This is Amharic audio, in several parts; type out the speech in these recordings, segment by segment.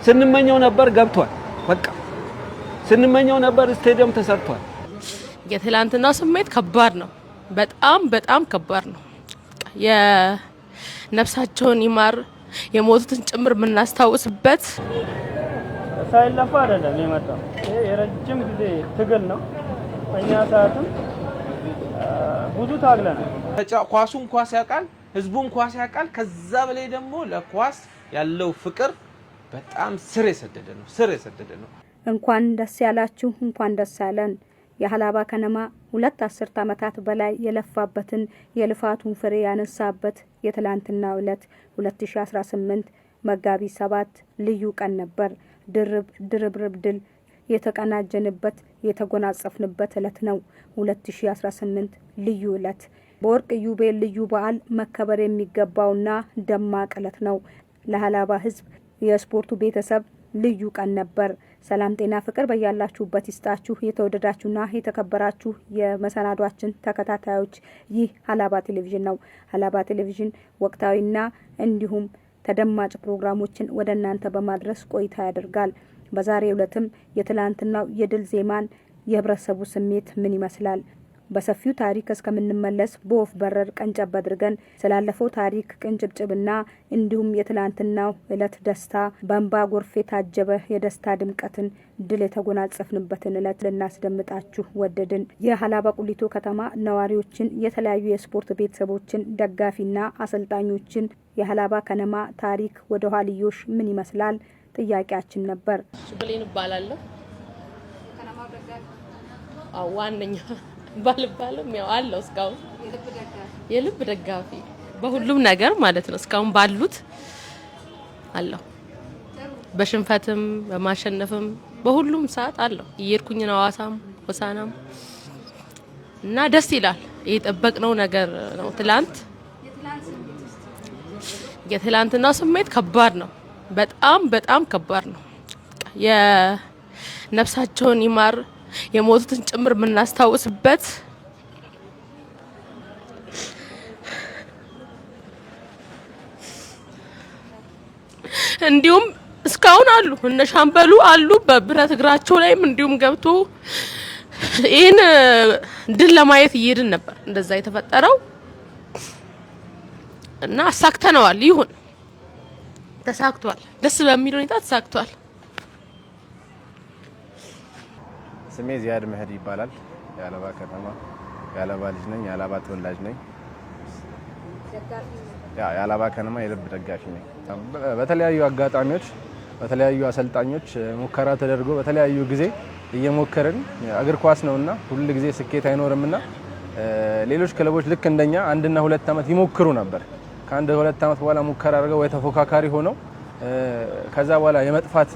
ስንመኘው ነበር ገብቷል። በቃ ስንመኘው ነበር ስቴዲየም ተሰርቷል። የትላንትናው ስሜት ከባድ ነው። በጣም ከባድ ነው። የነፍሳቸውን ይማር የሞቱትን ጭምር የምናስታውስበት ሳይለፋ አይደለም የመጣው። ይሄ የረጅም ጊዜ ትግል ነው። እኛ ሰዓትም ብዙ ታግለናል። ኳሱን ኳስ ያውቃል፣ ህዝቡን ኳስ ያውቃል። ከዛ በላይ ደግሞ ለኳስ ያለው ፍቅር በጣም ስር የሰደደ ነው። እንኳን ደስ ያላችሁ፣ እንኳን ደስ ያለን። የሀላባ ከነማ 2 አስርት ዓመታት በላይ የለፋበትን የልፋቱን ፍሬ ያነሳበት የትላንትናው ዕለት 2018 መጋቢት 7 ልዩ ቀን ነበር። ድርብርብ ድል የተቀናጀንበት የተጎናጸፍንበት ዕለት ነው። 2018 ልዩ ዕለት በወርቅ ኢዮቤልዩ ልዩ በዓል መከበር የሚገባውና ደማቅ ዕለት ነው። ለሀላባ ህዝብ የስፖርቱ ቤተሰብ ልዩ ቀን ነበር። ሰላም ጤና ፍቅር በያላችሁበት ይስጣችሁ። የተወደዳችሁና የተከበራችሁ የመሰናዷችን ተከታታዮች፣ ይህ ሀላባ ቴሌቪዥን ነው። ሀላባ ቴሌቪዥን ወቅታዊና እንዲሁም ተደማጭ ፕሮግራሞችን ወደ እናንተ በማድረስ ቆይታ ያደርጋል። በዛሬው ዕለትም የትላንትናው የድል ዜማን የህብረተሰቡ ስሜት ምን ይመስላል በሰፊው ታሪክ እስከምንመለስ በወፍ በረር ቀንጨብ አድርገን ስላለፈው ታሪክ ቅንጭብጭብና እንዲሁም የትላንትናው ዕለት ደስታ በእንባ ጎርፍ የታጀበ የደስታ ድምቀትን ድል የተጎናጸፍንበትን ዕለት ልናስደምጣችሁ ወደድን። የሀላባ ቁሊቶ ከተማ ነዋሪዎችን፣ የተለያዩ የስፖርት ቤተሰቦችን፣ ደጋፊና አሰልጣኞችን የሀላባ ከነማ ታሪክ ወደ ኋልዮሽ ምን ይመስላል ጥያቄያችን ነበር። ብሌን እባላለሁ። ዋነኛ ባልባልም ያው አለው እስካሁን የልብ ደጋፊ በሁሉም ነገር ማለት ነው። እስካሁን ባሉት አለው። በሽንፈትም በማሸነፍም በሁሉም ሰዓት አለው። እየሄድኩኝ ነው ሐዋሳም ሆሳናም እና ደስ ይላል። የጠበቅነው ነገር ነው። የትላንትናው ስሜት ከባድ ነው። በጣም ከባድ ነው። የነፍሳቸውን ይማር የሞቱትን ጭምር የምናስታውስበት እንዲሁም እስካሁን አሉ እነ ሻምበሉ አሉ በብረት እግራቸው ላይም እንዲሁም ገብቶ ይሄን ድል ለማየት እየሄድን ነበር። እንደዛ የተፈጠረው እና አሳክተነዋል። ይሁን ተሳክቷል። ደስ በሚል ሁኔታ ተሳክቷል። ስሜ ዚያድ መህዲ ይባላል። የሀላባ ከተማ የሀላባ ልጅ ነኝ። የሀላባ ተወላጅ ነኝ። የሀላባ ከነማ የልብ ደጋፊ ነኝ። በተለያዩ አጋጣሚዎች በተለያዩ አሰልጣኞች ሙከራ ተደርጎ በተለያዩ ጊዜ እየሞከርን እግር ኳስ ነውና ሁሉ ጊዜ ስኬት አይኖርምና ሌሎች ክለቦች ልክ እንደኛ 1 እና 2 አመት ይሞክሩ ነበር። ከ1 2 አመት በኋላ ሙከራ አድርገው ወይ ተፎካካሪ ሆነው ከዛ በኋላ የመጥፋት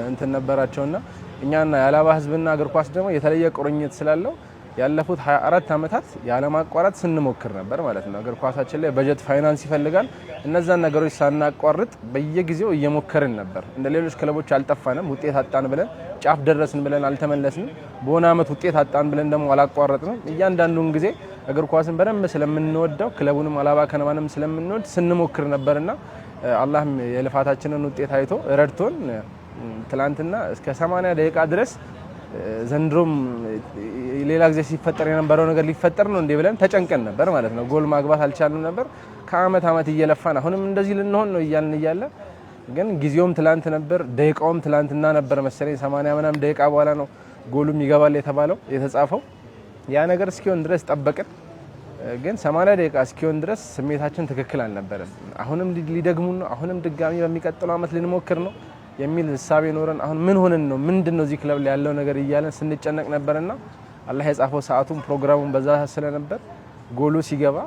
እንትን ነበራቸውና እኛና የሀላባ ህዝብና እግር ኳስ ደግሞ የተለየ ቁርኝት ስላለው ያለፉት 24 አመታት ያለማቋረጥ ስንሞክር ነበር ማለት ነው። እግር ኳሳችን ላይ በጀት ፋይናንስ ይፈልጋል። እነዛን ነገሮች ሳናቋርጥ በየጊዜው እየሞከርን ነበር። እንደ ሌሎች ክለቦች አልጠፋንም። ውጤት አጣን ብለን ጫፍ ደረስን ብለን አልተመለስንም። በሆነ አመት ውጤት አጣን ብለን ደግሞ አላቋረጥንም። እያንዳንዱን ጊዜ እግር ኳስን በደንብ ስለምንወደው ክለቡንም ሀላባ ከነማንም ስለምንወድ ስንሞክር ነበርና አላህም የልፋታችንን ውጤት አይቶ ረድቶን ትላንትና እስከ 80 ደቂቃ ድረስ ዘንድሮም ሌላ ጊዜ ሲፈጠር የነበረው ነገር ሊፈጠር ነው እንዴ ብለን ተጨንቀን ነበር ማለት ነው። ጎል ማግባት አልቻልንም ነበር። ከአመት አመት እየለፋን አሁንም እንደዚህ ልንሆን ነው እያለ ግን ጊዜውም ትላንት ነበር፣ ደቂቃውም ትላንትና ነበር መሰለኝ። 80 ምናምን ደቂቃ በኋላ ነው ጎሉም ይገባል የተጻፈው። ያ ነገር እስኪሆን ድረስ ጠበቅን። ግን 80 ደቂቃ እስኪሆን ድረስ ስሜታችን ትክክል አልነበረም። አሁንም ሊደግሙን ነው፣ አሁንም ድጋሚ በሚቀጥለው አመት ልንሞክር ነው የሚል ሐሳብ ኖረን አሁን ምን ሆነን ነው ምንድነው እዚህ ክለብ ላይ ያለው ነገር እያለን ስንጨነቅ ነበርና አላህ የጻፈው ሰዓቱን ፕሮግራሙን በዛ ስለነበር ጎሉ ሲገባ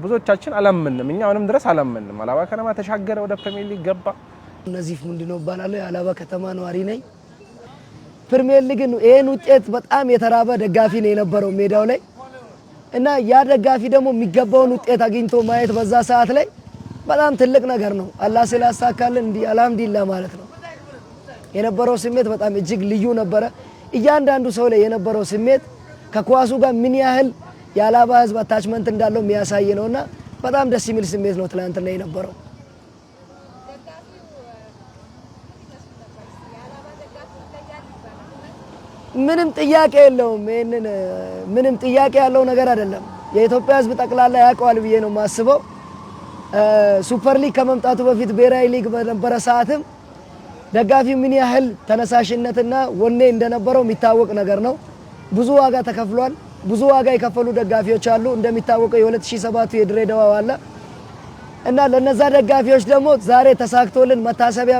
ብዙዎቻችን አላመንም። እኛ አሁንም ድረስ አላመንም። ሀላባ ከነማ ተሻገረ፣ ወደ ፕሪሚየር ሊግ ገባ። ነዚፍ ምንድነው ባላለው የሀላባ ከተማ ነዋሪ ነኝ። ፕሪሚየር ሊግ ይሄን ውጤት በጣም የተራበ ደጋፊ ነው የነበረው ሜዳው ላይ እና ያ ደጋፊ ደግሞ የሚገባውን ውጤት አግኝቶ ማየት በዛ ሰዓት ላይ በጣም ትልቅ ነገር ነው። አላህ ስላሳካልን እንዲ አልሐምዱሊላህ ማለት ነው። የነበረው ስሜት በጣም እጅግ ልዩ ነበረ። እያንዳንዱ ሰው ላይ የነበረው ስሜት ከኳሱ ጋር ምን ያህል የሀላባ ህዝብ አታችመንት እንዳለው የሚያሳይ ነውና በጣም ደስ የሚል ስሜት ነው ትላንትና የነበረው። ምንም ጥያቄ የለውም። ይሄንን ምንም ጥያቄ ያለው ነገር አይደለም። የኢትዮጵያ ህዝብ ጠቅላላ ያውቀዋል ብዬ ነው የማስበው። ሱፐር ሊግ ከመምጣቱ በፊት ብሔራዊ ሊግ በነበረ ሰዓትም ደጋፊው ምን ያህል ተነሳሽነትና ወኔ እንደነበረው የሚታወቅ ነገር ነው። ብዙ ዋጋ ተከፍሏል። ብዙ ዋጋ የከፈሉ ደጋፊዎች አሉ። እንደሚታወቀው የ2007 የድሬዳዋ ዋላ እና ለነዛ ደጋፊዎች ደግሞ ዛሬ ተሳክቶልን መታሰቢያ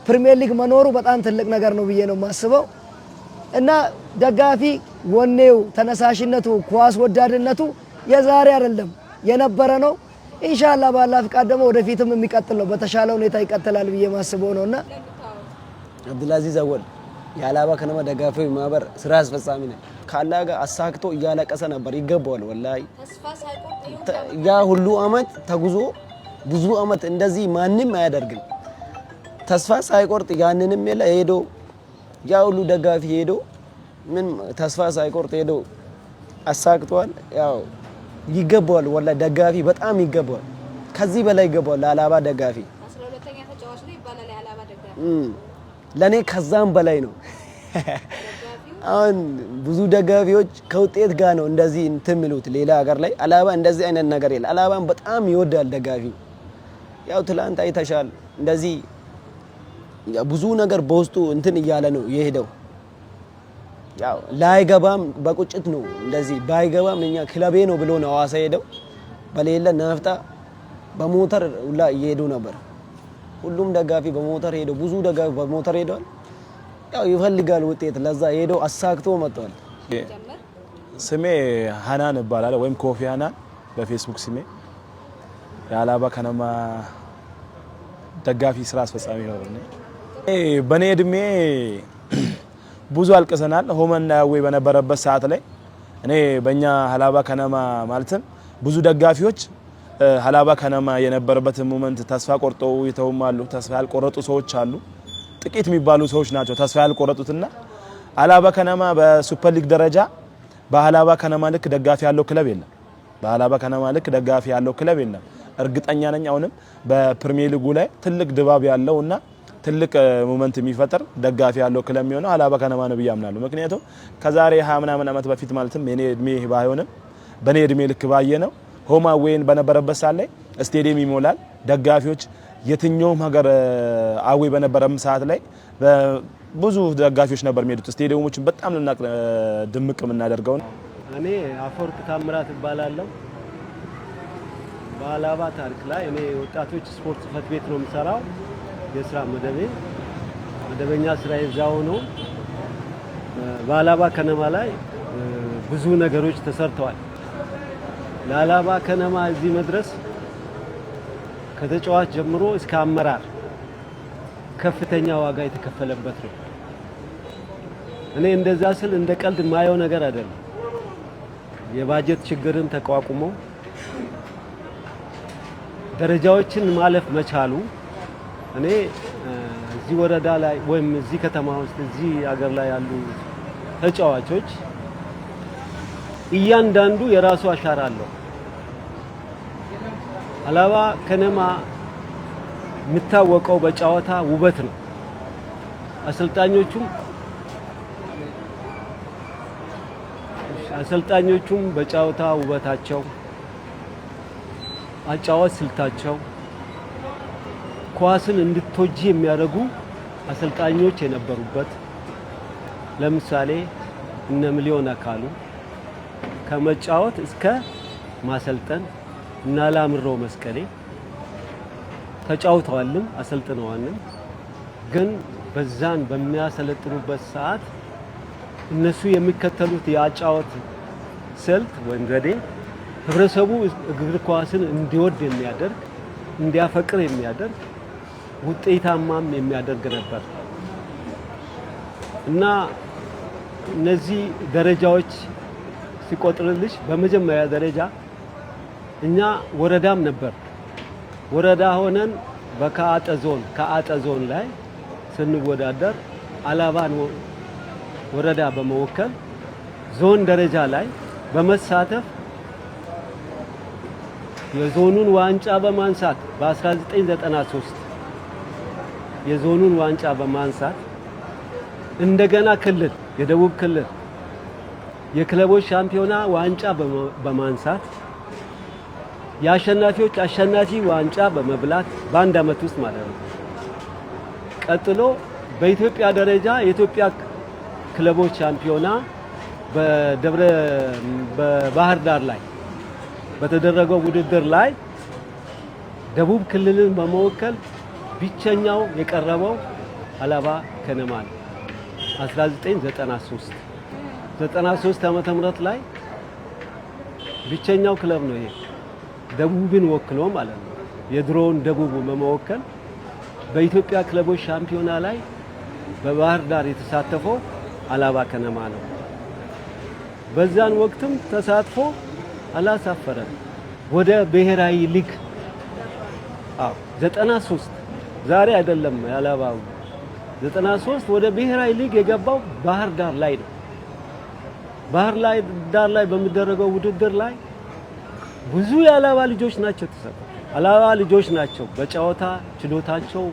ፕሪሚየር ሊግ መኖሩ በጣም ትልቅ ነገር ነው ብዬ ነው የማስበው። እና ደጋፊ ወኔው ተነሳሽነቱ ኳስ ወዳድነቱ የዛሬ አይደለም የነበረ ነው። ኢንሻአላህ ባላ ፍቃድ ደግሞ ወደፊትም የሚቀጥል ነው። በተሻለ ሁኔታ ይቀጥላል ብዬ ማስበው ነውና አብዱልአዚዝ አወል የአላባ ከነማ ደጋፊ ማህበር ስራ አስፈጻሚ ነው። ካላ ጋር አሳክቶ እያለቀሰ ነበር። ይገባዋል ወላሂ ያ ሁሉ አመት ተጉዞ ብዙ አመት እንደዚህ ማንንም አያደርግም። ተስፋ ሳይቆርጥ ያንንም የለ ሄዶ ያ ሁሉ ደጋፊ ሄዶ ምን ተስፋ ሳይቆርጥ ሄዶ አሳክቷል። ያው ይገባዋል ወላሂ ደጋፊ በጣም ይገባዋል። ከዚህ በላይ ይገባዋል ለአላባ ደጋፊ 12ኛ ተጫዋች ነው ይባላል የአላባ ደጋፊ ለኔ ከዛም በላይ ነው። አሁን ብዙ ደጋፊዎች ከውጤት ጋር ነው እንደዚህ እንትን የሚሉት ሌላ ሀገር ላይ አላባ እንደዚህ አይነት ነገር የለም። አላባን በጣም ይወዳል ደጋፊ። ያው ትላንት አይተሻል እንደዚህ ብዙ ነገር በውስጡ እንትን እያለ ነው የሄደው። ያው ላይገባም በቁጭት ነው እንደዚህ ባይገባም እኛ ክለቤ ነው ብሎ ነው ሐዋሳ ሄደው በሌለ ናፍጣ በሞተር ሁላ እየሄዱ ነበር። ሁሉም ደጋፊ በሞተር ሄደው ብዙ ደጋፊ በሞተር ሄደዋል። ያው ይፈልጋል ውጤት ለዛ ሄደው አሳክቶ መጥቷል። ስሜ ሀናን ይባላል ወይም ኮፊ ሀናን በፌስቡክ ስሜ የአላባ ከነማ ደጋፊ ስራ አስፈጻሚ ነው። በኔ እድሜ ብዙ አልቀሰናል። ሆመና ያዌ በነበረበት ሰዓት ላይ እኔ በእኛ አላባ ከነማ ማለትም ብዙ ደጋፊዎች አላባ ከነማ የነበረበት ሞመንት ተስፋ ቆርጠው ይተውማሉ። ተስፋ ያልቆረጡ ሰዎች አሉ። ጥቂት የሚባሉ ሰዎች ናቸው ተስፋ ያልቆረጡትና አላባ ከነማ በሱፐር ሊግ ደረጃ በአላባ ከነማ ልክ ደጋፊ ያለው ክለብ የለም። በአላባ ከነማ ልክ ደጋፊ ያለው ክለብ የለም። እርግጠኛ ነኝ አሁንም በፕሪሚየር ሊጉ ላይ ትልቅ ድባብ ያለውና ትልቅ ሞመንት የሚፈጠር ደጋፊ ያለው ክለብ የሚሆነው አላባ ከነማ ነው ብዬ አምናለሁ። ምክንያቱም ከዛሬ 20 ምናምን ዓመት በፊት ማለትም የኔ እድሜ ባይሆንም በኔ እድሜ ልክ ባየ ነው ሆማ ዌን በነበረበት ሰዓት ላይ ስቴዲየም ይሞላል። ደጋፊዎች የትኛውም ሀገር አዌ በነበረም ሰዓት ላይ ብዙ ደጋፊዎች ነበር የሚሄዱት። ስቴዲየሞችን በጣም ልናቅ ድምቅ የምናደርገው ነው። እኔ አፈወርቅ ታምራት እባላለሁ። በአላባ ታሪክ ላይ እኔ ወጣቶች ስፖርት ጽህፈት ቤት ነው የምሰራው። የስራ መደበኛ ስራ ይዛው ነው። በአላባ ከነማ ላይ ብዙ ነገሮች ተሰርተዋል። ለአላባ ከነማ እዚህ መድረስ ከተጫዋች ጀምሮ እስከ አመራር ከፍተኛ ዋጋ የተከፈለበት ነው። እኔ እንደዛ ስል እንደ ቀልድ ማየው ነገር አይደለም። የባጀት ችግርን ተቋቁሞ ደረጃዎችን ማለፍ መቻሉ እኔ እዚህ ወረዳ ላይ ወይም እዚህ ከተማ ውስጥ እዚህ ሀገር ላይ ያሉ ተጫዋቾች እያንዳንዱ የራሱ አሻራ አለው። አላባ ከነማ የምታወቀው በጨዋታ ውበት ነው። አሰልጣኞቹም በጨዋታ ውበታቸው፣ አጫዋች ስልታቸው ኳስን እንድትወጂ የሚያደርጉ አሰልጣኞች የነበሩበት ለምሳሌ እነ ሚሊዮን አካሉ ከመጫወት እስከ ማሰልጠን እና ላምሮ መስቀሌ ተጫውተዋልም አሰልጥነዋልም። ግን በዛን በሚያሰለጥኑበት ሰዓት እነሱ የሚከተሉት የአጫወት ስልት ወይም ዘዴ ህብረተሰቡ እግር ኳስን እንዲወድ የሚያደርግ እንዲያፈቅር የሚያደርግ ውጤታማም የሚያደርግ ነበር እና እነዚህ ደረጃዎች ሲቆጥርልሽ በመጀመሪያ ደረጃ እኛ ወረዳም ነበር። ወረዳ ሆነን ከአጠ ዞን ላይ ስንወዳደር አላባን ወረዳ በመወከል ዞን ደረጃ ላይ በመሳተፍ የዞኑን ዋንጫ በማንሳት በ1993 የዞኑን ዋንጫ በማንሳት እንደገና ክልል የደቡብ ክልል የክለቦች ሻምፒዮና ዋንጫ በማንሳት የአሸናፊዎች አሸናፊ ዋንጫ በመብላት በአንድ አመት ውስጥ ማለት ነው። ቀጥሎ በኢትዮጵያ ደረጃ የኢትዮጵያ ክለቦች ሻምፒዮና በባህር ዳር ላይ በተደረገው ውድድር ላይ ደቡብ ክልልን በመወከል ብቸኛው የቀረበው ሀላባ ከነማ ነው። 1993 ዓመተ ምህረት ላይ ብቸኛው ክለብ ነው ይሄ ደቡብን ወክሎ ማለት ነው። የድሮውን ደቡብ በመወከል በኢትዮጵያ ክለቦች ሻምፒዮና ላይ በባህር ዳር የተሳተፈው ሀላባ ከነማ ነው። በዛን ወቅትም ተሳትፎ አላሳፈረም። ወደ ብሔራዊ ሊግ 93 ዛሬ አይደለም ሀላባው 93 ወደ ብሔራዊ ሊግ የገባው ባህር ዳር ላይ ነው። ባህር ዳር ላይ በሚደረገው ውድድር ላይ ብዙ የሀላባ ልጆች ናቸው ተሳተፉ። ሀላባ ልጆች ናቸው በጨዋታ ችሎታቸው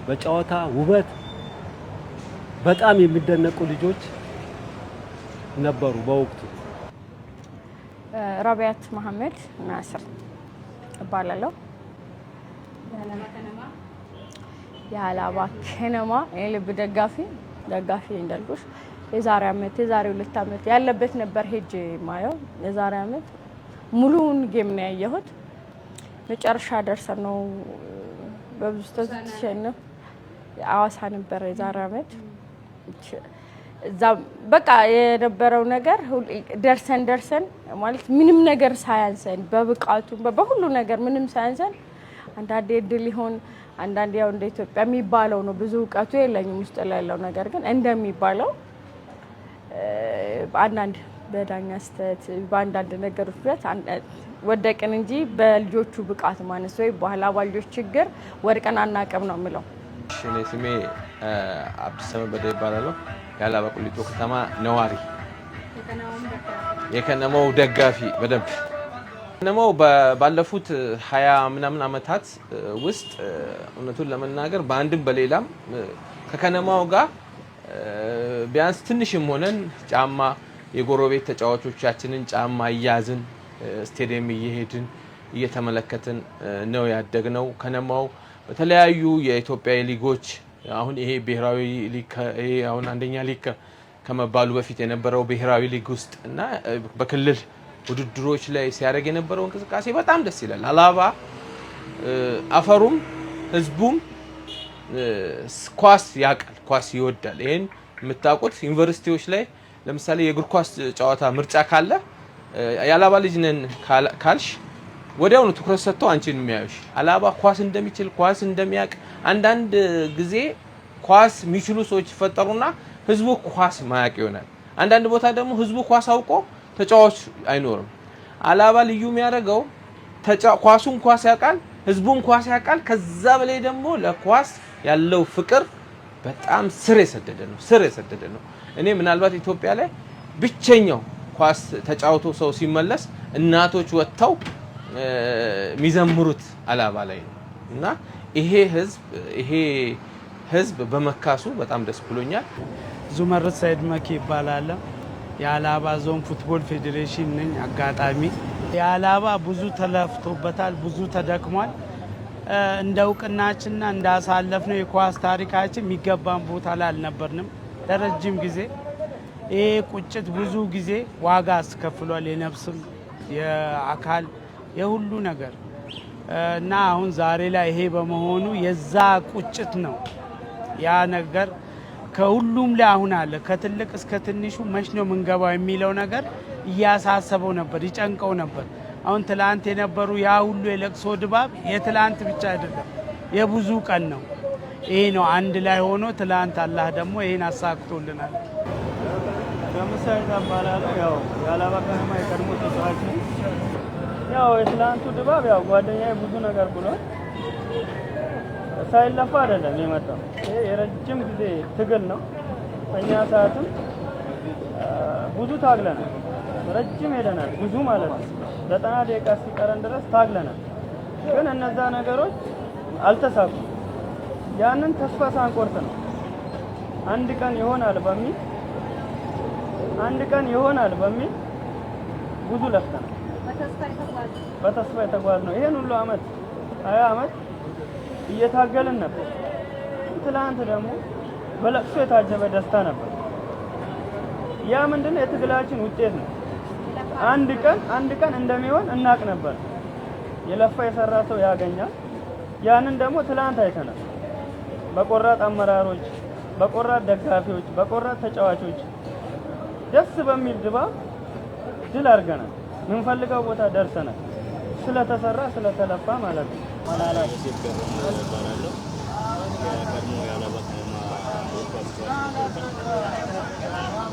በጨዋታ ውበት በጣም የሚደነቁ ልጆች ነበሩ በወቅቱ። ራቢያት መሐመድ ናስር እባላለሁ። የሀላባ ከነማ የልብ ደጋፊ እንዳልኩሽ የዛሬ 2 ዓመት ያለበት ነበር ሄጄ ማየው። የዛሬ ዓመት ሙሉውን ጌም ነው ያየሁት። መጨረሻ ደርሰን ነው በብዙ ተሸነፍ አዋሳ ነበር የዛሬ ዓመት። እዛ በቃ የነበረው ነገር ደርሰን ማለት ምንም ነገር ሳያንሰን በብቃቱ በሁሉ ነገር ምንም ሳያንሰን አንዳንዴ እድል ይሆን አንዳንዴ ያው እንደ ኢትዮጵያ የሚባለው ነው። ብዙ እውቀቱ የለኝም ውስጥ ላይ ያለው ነገር ግን እንደሚባለው አንዳንድ በዳኛ ስተት በአንዳንድ ነገሮች ብቻ ወደቅን እንጂ በልጆቹ ብቃት ማነስ ወይ በሀላባ ልጆች ችግር ወድቀን አናውቅም ነው የምለው። እኔ ስሜ አብዱሰመድ በደ ይባላል። የሀላባ ቁሊቶ ከተማ ነዋሪ የከነማው ደጋፊ በደንብ ከነማው ባለፉት 20 ምናምን አመታት ውስጥ እውነቱን ለመናገር በአንድም በሌላም ከከነማው ጋር ቢያንስ ትንሽም ሆነን ጫማ የጎረቤት ተጫዋቾቻችንን ጫማ እያዝን ስቴዲየም እየሄድን እየተመለከትን ነው ያደግነው። ከነማው በተለያዩ የኢትዮጵያ ሊጎች አሁን ይሄ ብሔራዊ ሊግ ይሄ አሁን አንደኛ ሊግ ከመባሉ በፊት የነበረው ብሔራዊ ሊግ ውስጥ እና በክልል ውድድሮች ላይ ሲያደርግ የነበረው እንቅስቃሴ በጣም ደስ ይላል። ሀላባ አፈሩም ህዝቡም ኳስ ያውቃል፣ ኳስ ይወዳል። ይሄን የምታውቁት ዩኒቨርሲቲዎች ላይ ለምሳሌ የእግር ኳስ ጨዋታ ምርጫ ካለ የሀላባ ልጅ ነን ካልሽ ወዲያውኑ ትኩረት ሰጥተው አንቺን የሚያዩሽ ሀላባ ኳስ እንደሚችል ኳስ እንደሚያውቅ። አንዳንድ ጊዜ ኳስ የሚችሉ ሰዎች ይፈጠሩና ህዝቡ ኳስ ማያውቅ ይሆናል። አንዳንድ ቦታ ደግሞ ህዝቡ ኳስ አውቆ ተጫዋች አይኖርም። ሀላባ ልዩ የሚያደርገው ኳሱን ኳስ ያውቃል፣ ህዝቡን ኳስ ያውቃል። ከዛ በላይ ደግሞ ለኳስ ያለው ፍቅር በጣም ስር የሰደደ ነው። እኔ ምናልባት ኢትዮጵያ ላይ ብቸኛው ኳስ ተጫውቶ ሰው ሲመለስ እናቶች ወጥተው የሚዘምሩት ሀላባ ላይ ነው እና ይሄ ህዝብ በመካሱ በጣም ደስ ብሎኛል። ዙመርት ሰይድ መኪ ይባላል። የሀላባ ዞን ፉትቦል ፌዴሬሽን ነኝ። አጋጣሚ የሀላባ ብዙ ተለፍቶበታል፣ ብዙ ተደክሟል። እንደ እውቅናችንና እንዳሳለፍነው የኳስ ታሪካችን የሚገባን ቦታ ላይ አልነበርንም ለረጅም ጊዜ። ይሄ ቁጭት ብዙ ጊዜ ዋጋ አስከፍሏል፣ የነፍስም የአካል የሁሉ ነገር እና አሁን ዛሬ ላይ ይሄ በመሆኑ የዛ ቁጭት ነው ያ ነገር ከሁሉም ላይ አሁን አለ። ከትልቅ እስከ ትንሹ መች ነው የምንገባው የሚለው ነገር እያሳሰበው ነበር፣ ይጨንቀው ነበር። አሁን ትላንት የነበሩ ያ ሁሉ የለቅሶ ድባብ የትላንት ብቻ አይደለም፣ የብዙ ቀን ነው። ይሄ ነው አንድ ላይ ሆኖ ትላንት አላህ ደግሞ ይሄን አሳክቶልናል። ከምሳሌ ተባላለው ያው የሀላባ ከነማ የቀድሞ ተጫዋች ነው። ያው የትላንቱ ድባብ ያው ጓደኛዬ ብዙ ነገር ብሏል። ሳይለፋ አይደለም የመጣው። ይሄ የረጅም ጊዜ ትግል ነው። በእኛ ሰዓትም ብዙ ታግለናል፣ ረጅም ሄደናል፣ ብዙ ማለት ነው። 90 ደቂቃ ሲቀረን ድረስ ታግለናል። ግን እነዛ ነገሮች አልተሳኩም። ያንን ተስፋ ሳንቆርጥ ነው አንድ ቀን ይሆናል በሚል አንድ ቀን ይሆናል በሚል ብዙ ለፍተናል። በተስፋ የተጓዝነው ይሄን ሁሉ አመት 20 አመት እየታገልን ነበር። ትላንት ደግሞ በለቅሶ የታጀበ ደስታ ነበር። ያ ምንድነው የትግላችን ውጤት ነው። አንድ ቀን እንደሚሆን እናቅ ነበር። የለፋ የሰራ ሰው ያገኛል። ያንን ደግሞ ትላንት አይተናል። በቆራጥ አመራሮች፣ በቆራጥ ደጋፊዎች፣ በቆራጥ ተጫዋቾች ደስ በሚል ድባብ ድል አድርገናል። ምንፈልገው ቦታ ደርሰናል። ስለተሰራ ስለተለፋ ማለት ነው። ማላላ ሴት ጋር ባላለው የቀድሞ የአላባ ከነማ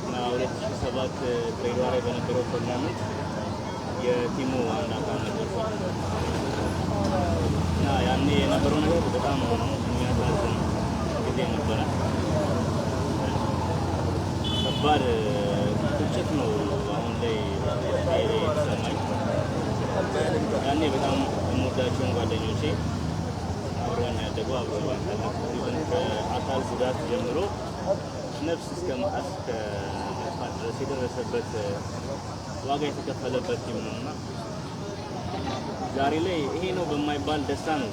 እና 2007 ድሬዳዋ ላይ በነበረው ቶርናመንት የቲሙ ዋና አካል ነበር እና ያኔ የነበረው ነገር በጣም የሚያሳዝን ጊዜ ነበረ። ከባድ ቁጭት ነው አሁን ላይ የተሰማኝ። ያኔ በጣም የምወዳቸውን ጓደኞቼ አብረውኝ ያደጉ አብረውኝ ያሳለፉ ከአካል ጉዳት ጀምሮ ነፍስ እስከ መጥፋት ድረስ የደረሰበት ዋጋ የተከፈለበት ቲም ነው እና ዛሬ ላይ ይሄ ነው በማይባል ደስታ ነው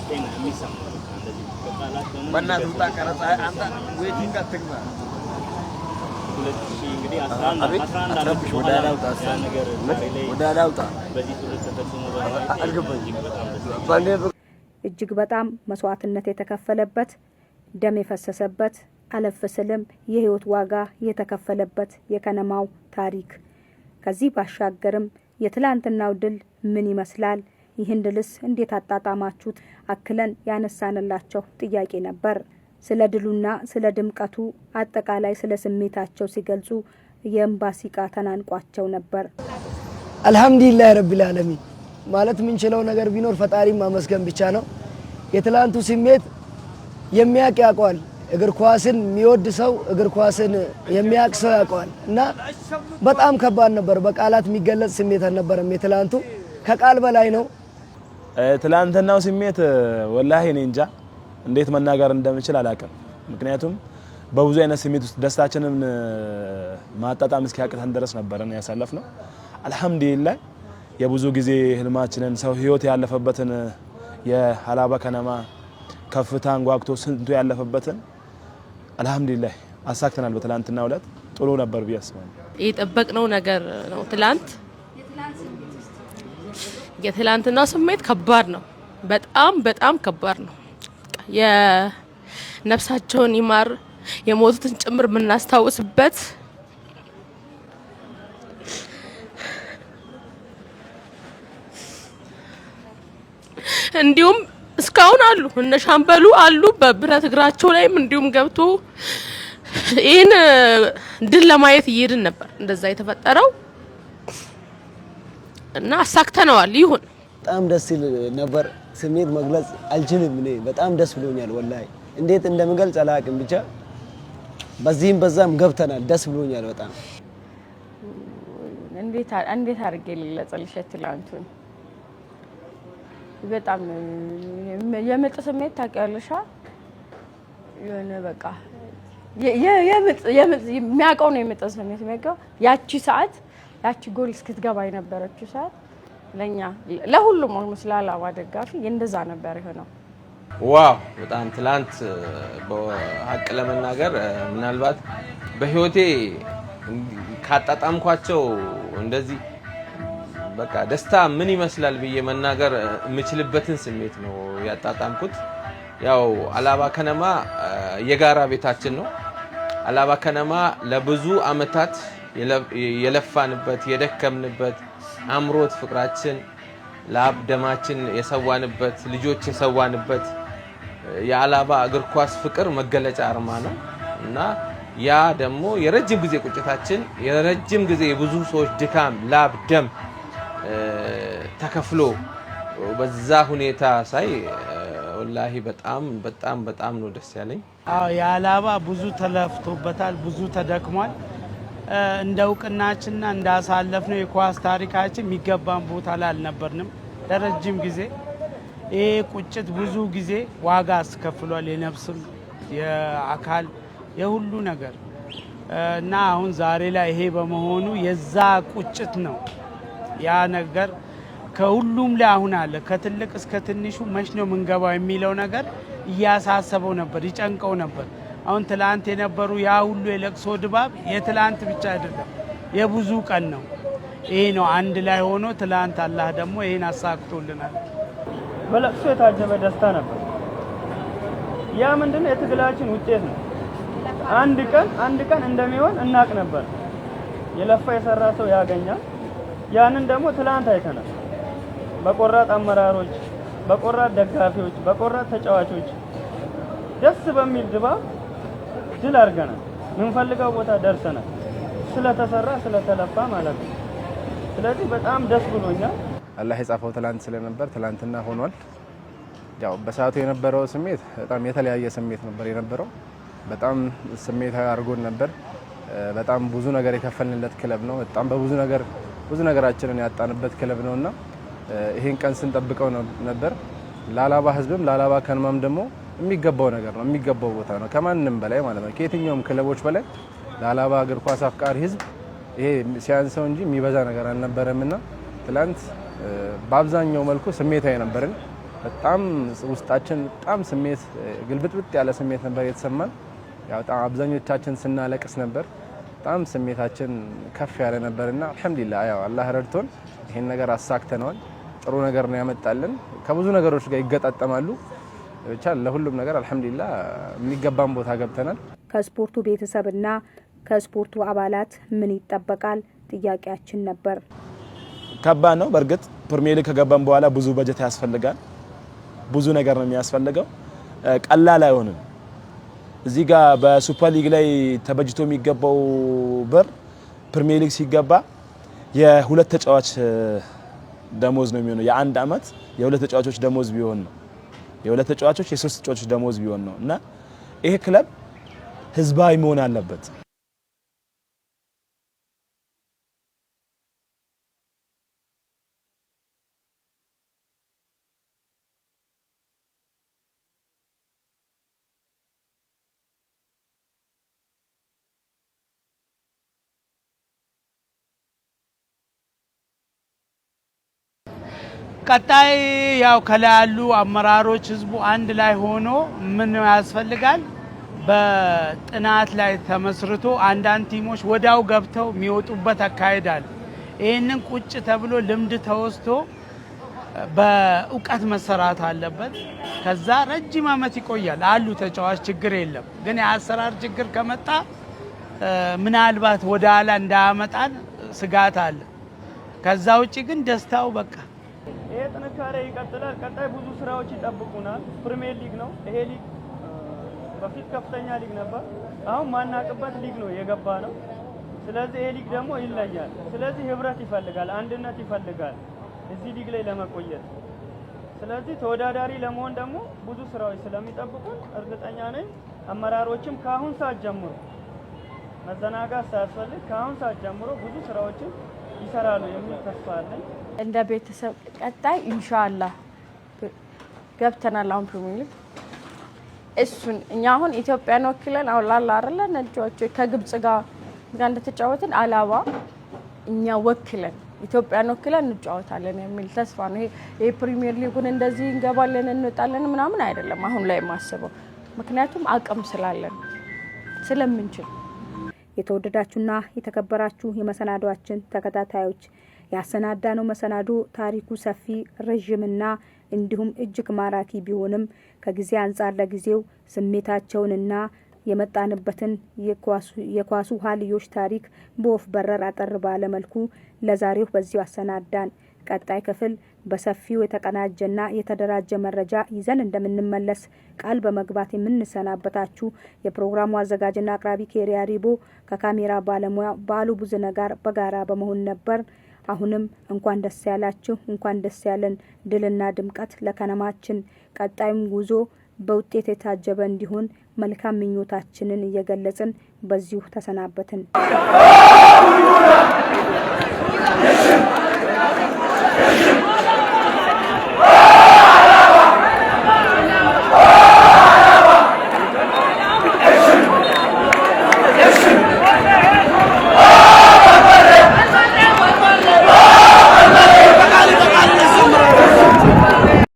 ጤና የሚሰማው። እንደዚህ በቃላት በእናትህ ውጣ ቀረጻ አንተ ዌቲንግ አትግባ 2000 እንግዲህ 11 አመት በኋላ ያ ነገር ወደ አዳውጣ በዚህ ትውልድ ተፈጽሞ እጅግ በጣም መስዋዕትነት የተከፈለበት ደም የፈሰሰበት አለፍ ስልም የህይወት ዋጋ የተከፈለበት የከነማው ታሪክ ከዚህ ባሻገርም የትላንትናው ድል ምን ይመስላል? ይህን ድልስ እንዴት አጣጣማችሁት? አክለን ያነሳንላቸው ጥያቄ ነበር። ስለ ድሉና ስለ ድምቀቱ አጠቃላይ ስለ ስሜታቸው ሲገልጹ የእንባ ሲቃ ተናንቋቸው ነበር። አልহামዱሊላህ ረቢል ዓለሚን ማለት ምንችለው ነገር ቢኖር ፈጣሪ ማመስገን ብቻ ነው። የትላንቱ ስሜት የሚያቅ ያውቀዋል። እግር ኳስን የሚወድ ሰው እግር ኳስን የሚያቅ ሰው ያውቀዋል እና በጣም ከባድ ነበር። በቃላት የሚገለጽ ስሜት አልነበረም። የትላንቱ ከቃል በላይ ነው። ትላንትናው ስሜት ወላሂ እኔ እንጃ እንዴት መናገር እንደምችል አላውቅም። ምክንያቱም በብዙ አይነት ስሜት ውስጥ ደስታችንን ማጣጣም እስኪያቅተን ድረስ ነበርን ያሳለፍነው። አልহামዱሊላህ የብዙ ጊዜ ህልማችንን ሰው ህይወት ያለፈበትን የሀላባ ከነማ ከፍታን ጓግቶ ስንቱ ያለፈበትን አልহামዱሊላህ አሳክተናል። በትላንትናው ዕለት ጥሩ ነበር ቢያስባል። የጠበቅነው ነገር ነው። የትላንትናው ስሜት ከባድ ነው። በጣም ከባድ ነው። የነፍሳቸውን ይማር የሞቱትን ጭምር የምናስታውስበት እንዲሁም እስካሁን አሉ እነ ሻምበሉ አሉ በብረት እግራቸው ላይም እንዲሁም ገብቶ ይህን ድል ለማየት እየሄድን ነበር እንደዛ የተፈጠረው እና አሳክተነዋል። ይሁን በጣም ደስ ይል ነበር። ስሜት መግለጽ አልችልም። እኔ በጣም ደስ ብሎኛል። ወላሂ እንዴት እንደምገልጽ አላውቅም። ብቻ በዚህም በዛም ገብተናል። ደስ ብሎኛል በጣም። እንዴት አድርጌ ልግለጽልሽ ትላንቱን? በጣም የምጥ ስሜት ታውቂያለሽ? የሆነ በቃ የሚያውቀው ነው የምጥ ስሜት የሚያውቀው ያቺ ሰዓት ያቺ ጎል እስክትገባ የነበረችው ሰዓት ለኛ ለሁሉም ኦልሞስት ለሀላባ ደጋፊ እንደዛ ነበር የሆነው። ዋው በጣም ትላንት በሀቅ ለመናገር ምናልባት በህይወቴ ካጣጣምኳቸው እንደዚህ በቃ ደስታ ምን ይመስላል ብዬ መናገር የምችልበትን ስሜት ነው ያጣጣምኩት። ያው ሀላባ ከነማ የጋራ ቤታችን ነው። ሀላባ ከነማ ለብዙ አመታት የለፋንበት የደከምንበት አምሮት ፍቅራችን ላብ ደማችን የሰዋንበት ልጆች የሰዋንበት የሀላባ እግር ኳስ ፍቅር መገለጫ አርማ ነው እና ያ ደግሞ የረጅም ጊዜ ቁጭታችን የረጅም ጊዜ የብዙ ሰዎች ድካም ላብ ደም ተከፍሎ በዛ ሁኔታ ሳይ ወላሂ በጣም ነው ደስ ያለኝ። አዎ የሀላባ ብዙ ተለፍቶበታል፣ ብዙ ተደክሟል። እንደ እውቅናችንና እንዳሳለፍነው የኳስ ታሪካችን የሚገባን ቦታ ላይ አልነበርንም ለረጅም ጊዜ። ይሄ ቁጭት ብዙ ጊዜ ዋጋ አስከፍሏል። የነፍስም የአካል የሁሉ ነገር እና አሁን ዛሬ ላይ ይሄ በመሆኑ የዛ ቁጭት ነው ያ ነገር ከሁሉም ላይ አሁን አለ ከትልቅ እስከ ትንሹ መች ነው ምንገባው የሚለው ነገር እያሳሰበው ነበር ይጨንቀው ነበር። አሁን ትላንት የነበሩ ያ ሁሉ የለቅሶ ድባብ የትላንት ብቻ አይደለም የብዙ ቀን ነው። ይሄ ነው አንድ ላይ ሆኖ ትላንት አላህ ደግሞ ይሄን አሳክቶልናል። በለቅሶ የታጀበ ደስታ ነበር። ያ ምንድነው የትግላችን ውጤት ነው። አንድ ቀን እንደሚሆን እናቅ ነበር። የለፋ የሰራ ሰው ያገኛል። ያንን ደግሞ ትላንት አይተናል። በቆራጥ አመራሮች፣ በቆራጥ ደጋፊዎች፣ በቆራጥ ተጫዋቾች ደስ በሚል ድባብ ድል አድርገናል። ምንፈልገው ቦታ ደርሰናል። ስለተሰራ ስለተለፋ ማለት ነው። ስለዚህ በጣም ደስ ብሎኛል። አላህ የጻፈው ትላንት ስለነበር ትላንትና ሆኗል። ያው በሰዓቱ የነበረው ስሜት በጣም የተለያየ ስሜት ነበር የነበረው። በጣም ስሜታዊ አድርጎን ነበር። በጣም ብዙ ነገር የከፈልንለት ክለብ ነው። በጣም ብዙ ነገራችንን ያጣንበት ክለብ ነውና ይሄን ቀን ስንጠብቀው ነበር። ለሀላባ ህዝብም ለሀላባ ከነማም ደግሞ የሚገባው ነገር ነው፣ የሚገባው ቦታ ነው ከማንም በላይ ማለት ነው። ከየትኛውም ክለቦች በላይ ለሀላባ እግር ኳስ አፍቃሪ ህዝብ ይሄ ሲያንሰው እንጂ የሚበዛ ነገር አልነበረምና ትላንት በአብዛኛው መልኩ ስሜታዊ ነበርን። በጣም ውስጣችን በጣም ስሜት ግልብጥብጥ ያለ ስሜት ነበር የተሰማን። ያው በጣም አብዛኞቻችን ስናለቅስ ነበር። በጣም ስሜታችን ከፍ ያለ ነበርና አልহামዱሊላህ ያው አላህ ረድቶን ይሄን ነገር አሳክተናል። ጥሩ ነገር ነው ያመጣልን። ከብዙ ነገሮች ጋር ይገጣጠማሉ። ብቻ ለሁሉም ነገር አልহামዱሊላህ የሚገባን ቦታ ገብተናል። ከስፖርቱ ቤተሰብና ከስፖርቱ አባላት ምን ይጠበቃል ጥያቄያችን ነበር። ከባድ ነው። በርግጥ ፕሪሚየር ሊግ ከገባን በኋላ ብዙ በጀት ያስፈልጋል። ብዙ ነገር ነው የሚያስፈልገው። ቀላል አይሆንም። እዚህ ጋር በሱፐር ሊግ ላይ ተበጅቶ የሚገባው ብር ፕሪሚየር ሊግ ሲገባ የሁለት ተጫዋች ደሞዝ ነው የሚሆነው። የአንድ አመት የሁለት ተጫዋቾች ደሞዝ ቢሆን ነው። የሁለት ተጫዋቾች የሶስት ተጫዋቾች ደሞዝ ቢሆን ነው እና ይሄ ክለብ ህዝባዊ መሆን አለበት። ቀጣይ ያው ከላይ ያሉ አመራሮች ህዝቡ አንድ ላይ ሆኖ ምን ያስፈልጋል በጥናት ላይ ተመስርቶ አንዳንድ ቲሞች ወዳው ገብተው የሚወጡበት አካሄዳል። ይሄንን ቁጭ ተብሎ ልምድ ተወስቶ በእውቀት መሰራት አለበት። ከዛ ረጅም አመት ይቆያል አሉ ተጫዋች ችግር የለም። ግን የአሰራር ችግር ከመጣ ምናልባት ወደ ኋላ እንዳያመጣን ስጋት አለ። ከዛ ውጪ ግን ደስታው በቃ ይሄ ጥንካሬ ይቀጥላል። ቀጣይ ብዙ ስራዎች ይጠብቁናል። ፕሪሚየር ሊግ ነው ይሄ ሊግ። በፊት ከፍተኛ ሊግ ነበር። አሁን ማናቅበት ሊግ ነው የገባ ነው። ስለዚህ ይሄ ሊግ ደግሞ ይለያል። ስለዚህ ህብረት ይፈልጋል፣ አንድነት ይፈልጋል እዚህ ሊግ ላይ ለመቆየት። ስለዚህ ተወዳዳሪ ለመሆን ደግሞ ብዙ ስራዎች ስለሚጠብቁን እርግጠኛ ነኝ አመራሮችም ከአሁን ሰዓት ጀምሮ መዘናጋት ሳያስፈልግ ከአሁን ሰዓት ጀምሮ ብዙ ስራዎችን ይሰራሉ የሚል ተስፋ አለኝ። እንደ ቤተሰብ ቀጣይ ኢንሻአላህ ገብተናል አሁን ፕሪሚየር ሊግ እሱን እኛ አሁን ኢትዮጵያን ወክለን አሁን ላላ አይደለ ነጮች ከግብጽ ጋር እንደተጫወትን አላባ እኛ ወክለን ኢትዮጵያን ወክለን እንጫወታለን የሚል ተስፋ ነው። ይሄ ፕሪሚየር ሊጉን እንደዚህ እንገባለን እንወጣለን ምናምን አይደለም አሁን ላይ ማስበው፣ ምክንያቱም አቅም ስላለን ስለምንችል። የተወደዳችሁና የተከበራችሁ የመሰናዶአችን ተከታታዮች ያሰናዳነው መሰናዶ ታሪኩ ሰፊ ረጅምና እንዲሁም እጅግ ማራኪ ቢሆንም ከጊዜ አንጻር ለጊዜው ስሜታቸውንና የመጣንበትን የኳሱ ሀልዮሽ ታሪክ በወፍ በረር አጠር ባለ መልኩ ለዛሬው በዚሁ አሰናዳን። ቀጣይ ክፍል በሰፊው የተቀናጀና የተደራጀ መረጃ ይዘን እንደምንመለስ ቃል በመግባት የምንሰናበታችሁ የፕሮግራሙ አዘጋጅና አቅራቢ ኬሪያ ሪቦ ከካሜራ ባለሙያ ባሉ ብዙነ ጋር በጋራ በመሆን ነበር። አሁንም እንኳን ደስ ያላችሁ፣ እንኳን ደስ ያለን። ድልና ድምቀት ለከነማችን። ቀጣዩም ጉዞ በውጤት የታጀበ እንዲሆን መልካም ምኞታችንን እየገለጽን በዚሁ ተሰናበትን።